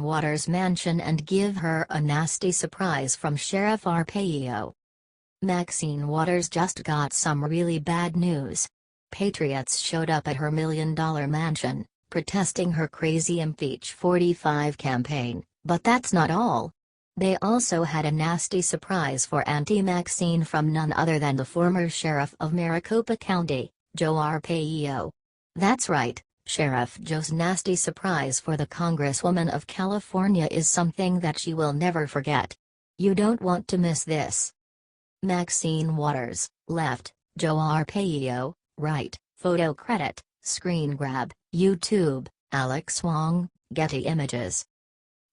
Waters' mansion and give her a nasty surprise from Sheriff Arpaio. Maxine Waters just got some really bad news. Patriots showed up at her million-dollar mansion, protesting her crazy Impeach 45 campaign, but that's not all. They also had a nasty surprise for Auntie Maxine from none other than the former sheriff of Maricopa County, Joe Arpaio. That's right, Sheriff Joe's nasty surprise for the Congresswoman of California is something that she will never forget. You don't want to miss this. Maxine Waters, left, Joe Arpaio, right, photo credit, screen grab, YouTube, Alex Wong, Getty Images.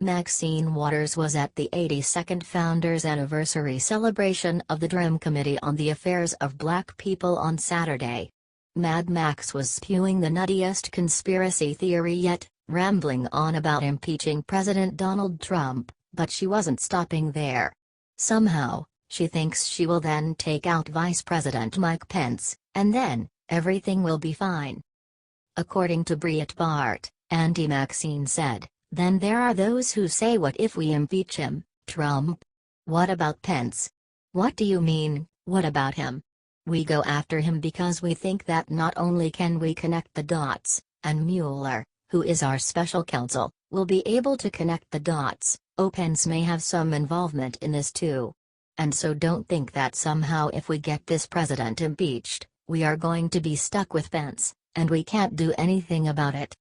Maxine Waters was at the 82nd Founders Anniversary celebration of the Dream Committee on the Affairs of Black People on Saturday. Mad Max was spewing the nuttiest conspiracy theory yet, rambling on about impeaching President Donald Trump, but she wasn't stopping there. Somehow, she thinks she will then take out Vice President Mike Pence, and then, everything will be fine. According to Breitbart, Auntie Maxine said, "Then there are those who say, what if we impeach him, Trump? What about Pence? What do you mean, what about him? We go after him because we think that not only can we connect the dots, and Mueller, who is our special counsel, will be able to connect the dots, Pence may have some involvement in this too. And so don't think that somehow if we get this president impeached, we are going to be stuck with Pence, and we can't do anything about it."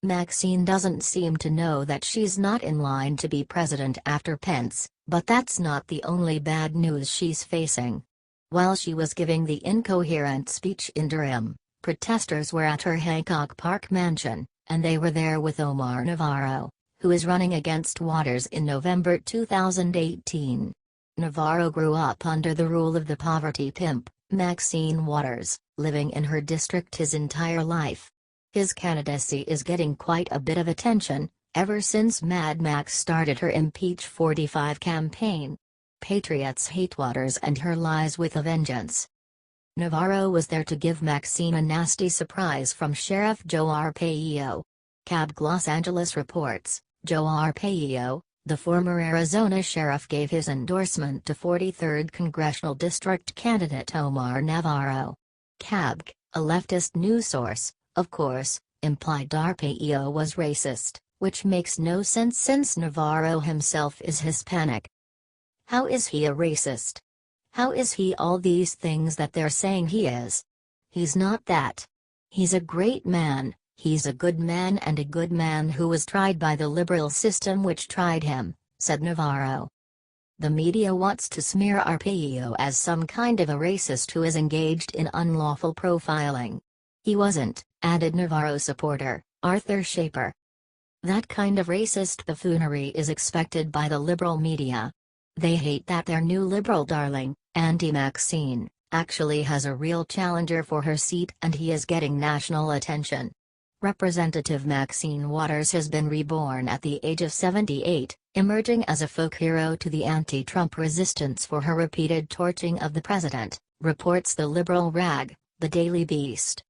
Maxine doesn't seem to know that she's not in line to be president after Pence, but that's not the only bad news she's facing. While she was giving the incoherent speech in Durham, protesters were at her Hancock Park mansion, and they were there with Omar Navarro, who is running against Waters in November 2018. Navarro grew up under the rule of the poverty pimp, Maxine Waters, living in her district his entire life. His candidacy is getting quite a bit of attention, ever since Mad Max started her Impeach 45 campaign. Patriots hate Waters and her lies with a vengeance. Navarro was there to give Maxine a nasty surprise from Sheriff Joe Arpaio. Cab Los Angeles reports, Joe Arpaio, the former Arizona sheriff, gave his endorsement to 43rd Congressional District candidate Omar Navarro. Cab, a leftist news source, of course, implied Arpaio was racist, which makes no sense since Navarro himself is Hispanic. How is he a racist? How is he all these things that they're saying he is? He's not that. He's a great man, he's a good man and a good man who was tried by the liberal system which tried him, said Navarro. The media wants to smear Arpaio as some kind of a racist who is engaged in unlawful profiling. He wasn't, added Navarro supporter, Arthur Shaper. That kind of racist buffoonery is expected by the liberal media. They hate that their new liberal darling, Auntie Maxine, actually has a real challenger for her seat and he is getting national attention. Representative Maxine Waters has been reborn at the age of 78, emerging as a folk hero to the anti-Trump resistance for her repeated torching of the president, reports the liberal rag, the Daily Beast.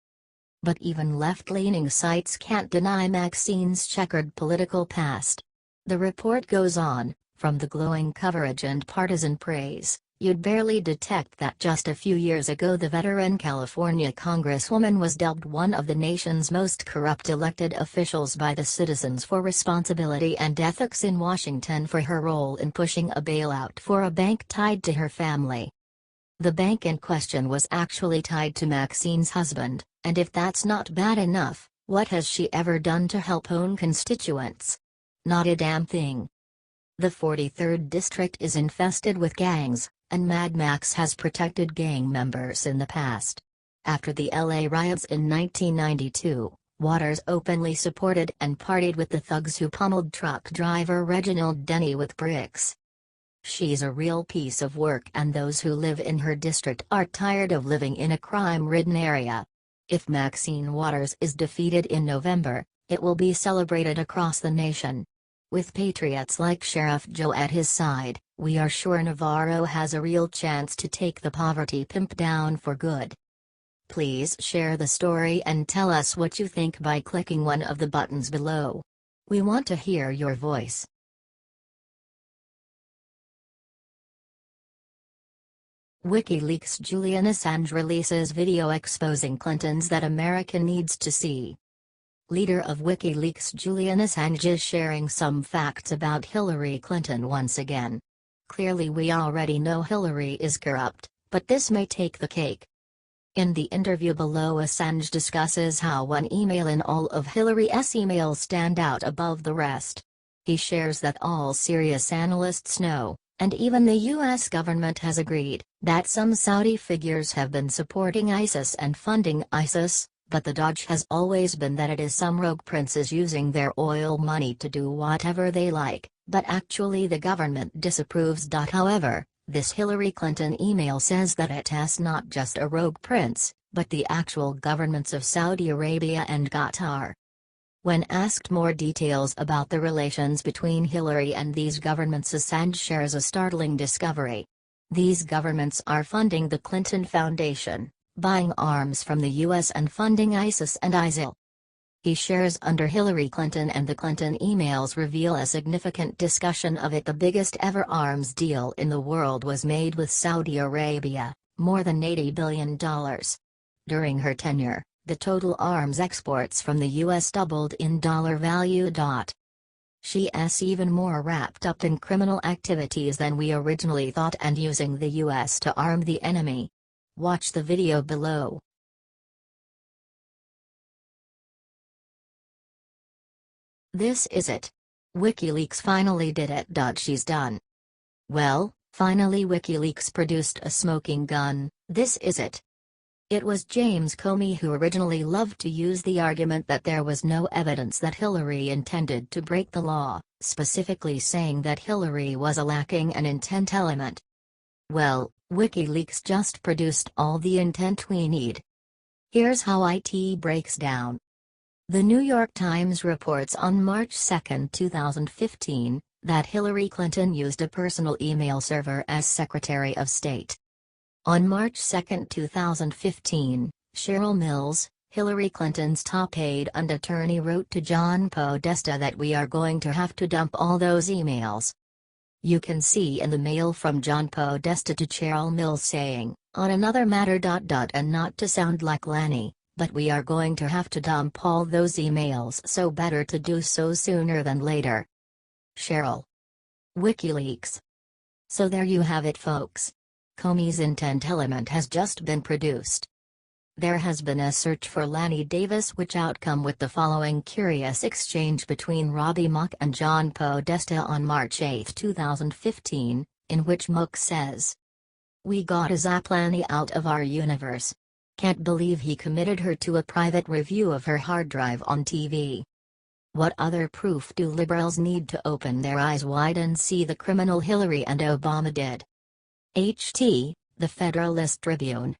But even left-leaning sites can't deny Maxine's checkered political past. The report goes on, from the glowing coverage and partisan praise, you'd barely detect that just a few years ago the veteran California Congresswoman was dubbed one of the nation's most corrupt elected officials by the Citizens for Responsibility and Ethics in Washington for her role in pushing a bailout for a bank tied to her family. The bank in question was actually tied to Maxine's husband, and if that's not bad enough, what has she ever done to help own constituents? Not a damn thing. The 43rd District is infested with gangs, and Mad Max has protected gang members in the past. After the LA riots in 1992, Waters openly supported and partied with the thugs who pummeled truck driver Reginald Denny with bricks. She's a real piece of work and those who live in her district are tired of living in a crime-ridden area. If Maxine Waters is defeated in November, it will be celebrated across the nation. With patriots like Sheriff Joe at his side, we are sure Navarro has a real chance to take the poverty pimp down for good. Please share the story and tell us what you think by clicking one of the buttons below. We want to hear your voice. WikiLeaks' Julian Assange releases video exposing Clintons that America needs to see. Leader of WikiLeaks Julian Assange is sharing some facts about Hillary Clinton once again. Clearly we already know Hillary is corrupt, but this may take the cake. In the interview below, Assange discusses how one email in all of Hillary's emails stand out above the rest. He shares that all serious analysts know, and even the US government has agreed, that some Saudi figures have been supporting ISIS and funding ISIS, but the dodge has always been that it is some rogue princes using their oil money to do whatever they like, but actually the government disapproves. However, this Hillary Clinton email says that it has not just a rogue prince, but the actual governments of Saudi Arabia and Qatar. When asked more details about the relations between Hillary and these governments, Assange shares a startling discovery. These governments are funding the Clinton Foundation, buying arms from the US and funding ISIS and ISIL. He shares under Hillary Clinton and the Clinton emails reveal a significant discussion of it. The biggest ever arms deal in the world was made with Saudi Arabia, more than $80 billion. During her tenure, the total arms exports from the US doubled in dollar value. She's even more wrapped up in criminal activities than we originally thought and using the US to arm the enemy. Watch the video below. This is it. WikiLeaks finally did it. She's done. Well, finally WikiLeaks produced a smoking gun. This is it. It was James Comey who originally loved to use the argument that there was no evidence that Hillary intended to break the law, specifically saying that Hillary was lacking an intent element. Well, WikiLeaks just produced all the intent we need. Here's how it breaks down. The New York Times reports on March 2, 2015, that Hillary Clinton used a personal email server as Secretary of State. On March 2, 2015, Cheryl Mills, Hillary Clinton's top aide and attorney, wrote to John Podesta that we are going to have to dump all those emails. You can see in the mail from John Podesta to Cheryl Mills saying, on another matter. And not to sound like Lanny, but we are going to have to dump all those emails, so better to do so sooner than later. Cheryl. WikiLeaks. So there you have it, folks. Comey's intent element has just been produced. There has been a search for Lanny Davis, which outcome with the following curious exchange between Robbie Mook and John Podesta on March 8, 2015, in which Mook says, "We got a zap Lanny out of our universe. Can't believe he committed her to a private review of her hard drive on TV. What other proof do liberals need to open their eyes wide and see the criminal Hillary and Obama did?" HT, The Federalist Tribune.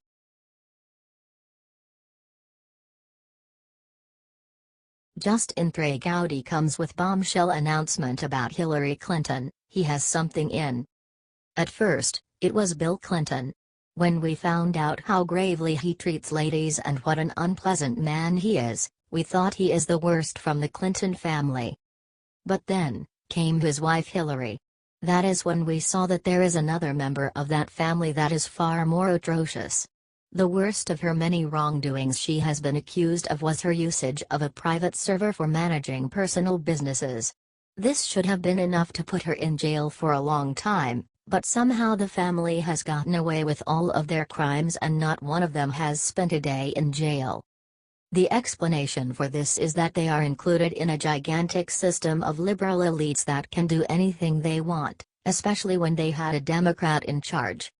Justin Trudeau comes with bombshell announcement about Hillary Clinton. He has something in. At first, it was Bill Clinton. When we found out how gravely he treats ladies and what an unpleasant man he is, we thought he is the worst from the Clinton family. But then, came his wife Hillary. That is when we saw that there is another member of that family that is far more atrocious. The worst of her many wrongdoings she has been accused of was her usage of a private server for managing personal businesses. This should have been enough to put her in jail for a long time, but somehow the family has gotten away with all of their crimes and not one of them has spent a day in jail. The explanation for this is that they are included in a gigantic system of liberal elites that can do anything they want, especially when they had a Democrat in charge.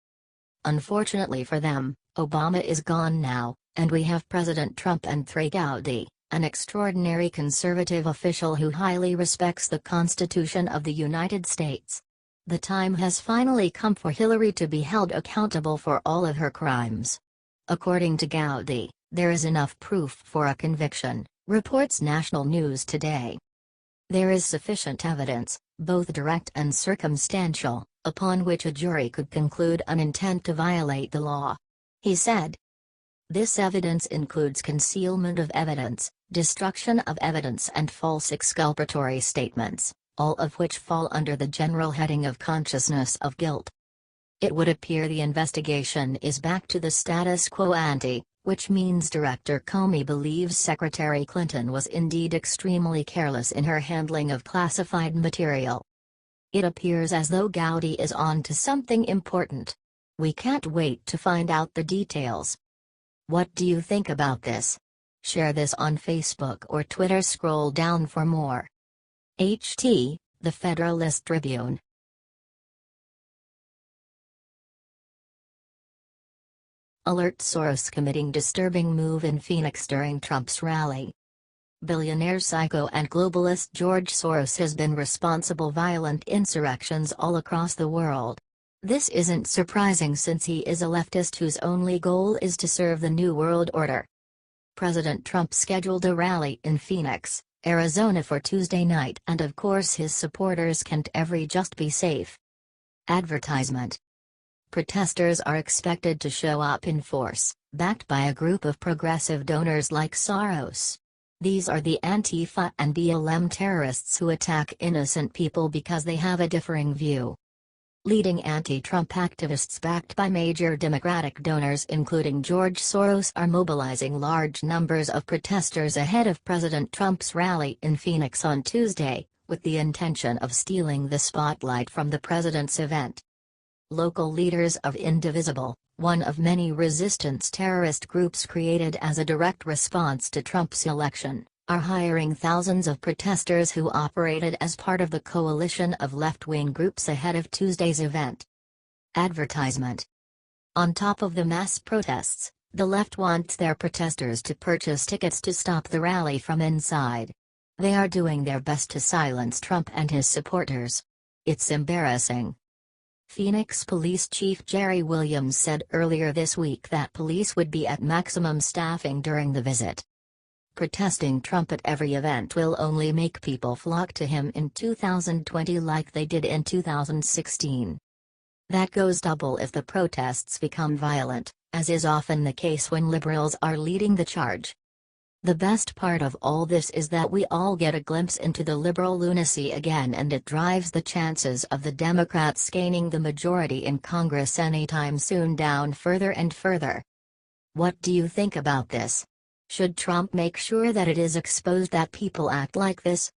Unfortunately for them, Obama is gone now, and we have President Trump and Trudeau, an extraordinary conservative official who highly respects the Constitution of the United States. The time has finally come for Hillary to be held accountable for all of her crimes. According to Gowdy, there is enough proof for a conviction, reports National News Today. There is sufficient evidence, both direct and circumstantial, upon which a jury could conclude an intent to violate the law. He said. This evidence includes concealment of evidence, destruction of evidence and false exculpatory statements, all of which fall under the general heading of consciousness of guilt. It would appear the investigation is back to the status quo ante, which means Director Comey believes Secretary Clinton was indeed extremely careless in her handling of classified material. It appears as though Gowdy is on to something important. We can't wait to find out the details. What do you think about this? Share this on Facebook or Twitter. Scroll down for more. HT, The Federalist Tribune. Alert: Soros committing disturbing move in Phoenix during Trump's rally. Billionaire psycho and globalist George Soros has been responsible violent insurrections all across the world. This isn't surprising since he is a leftist whose only goal is to serve the New World Order. President Trump scheduled a rally in Phoenix, Arizona for Tuesday night, and of course his supporters can't ever just be safe. Advertisement. Protesters are expected to show up in force, backed by a group of progressive donors like Soros. These are the Antifa and BLM terrorists who attack innocent people because they have a differing view. Leading anti-Trump activists backed by major Democratic donors including George Soros are mobilizing large numbers of protesters ahead of President Trump's rally in Phoenix on Tuesday, with the intention of stealing the spotlight from the president's event. Local leaders of Indivisible, one of many resistance terrorist groups created as a direct response to Trump's election, are hiring thousands of protesters who operated as part of the coalition of left-wing groups ahead of Tuesday's event. Advertisement. On top of the mass protests, the left wants their protesters to purchase tickets to stop the rally from inside. They are doing their best to silence Trump and his supporters. It's embarrassing. Phoenix Police Chief Jerry Williams said earlier this week that police would be at maximum staffing during the visit. Protesting Trump at every event will only make people flock to him in 2020 like they did in 2016. That goes double if the protests become violent, as is often the case when liberals are leading the charge. The best part of all this is that we all get a glimpse into the liberal lunacy again, and it drives the chances of the Democrats gaining the majority in Congress anytime soon down further and further. What do you think about this? Should Trump make sure that it is exposed that people act like this?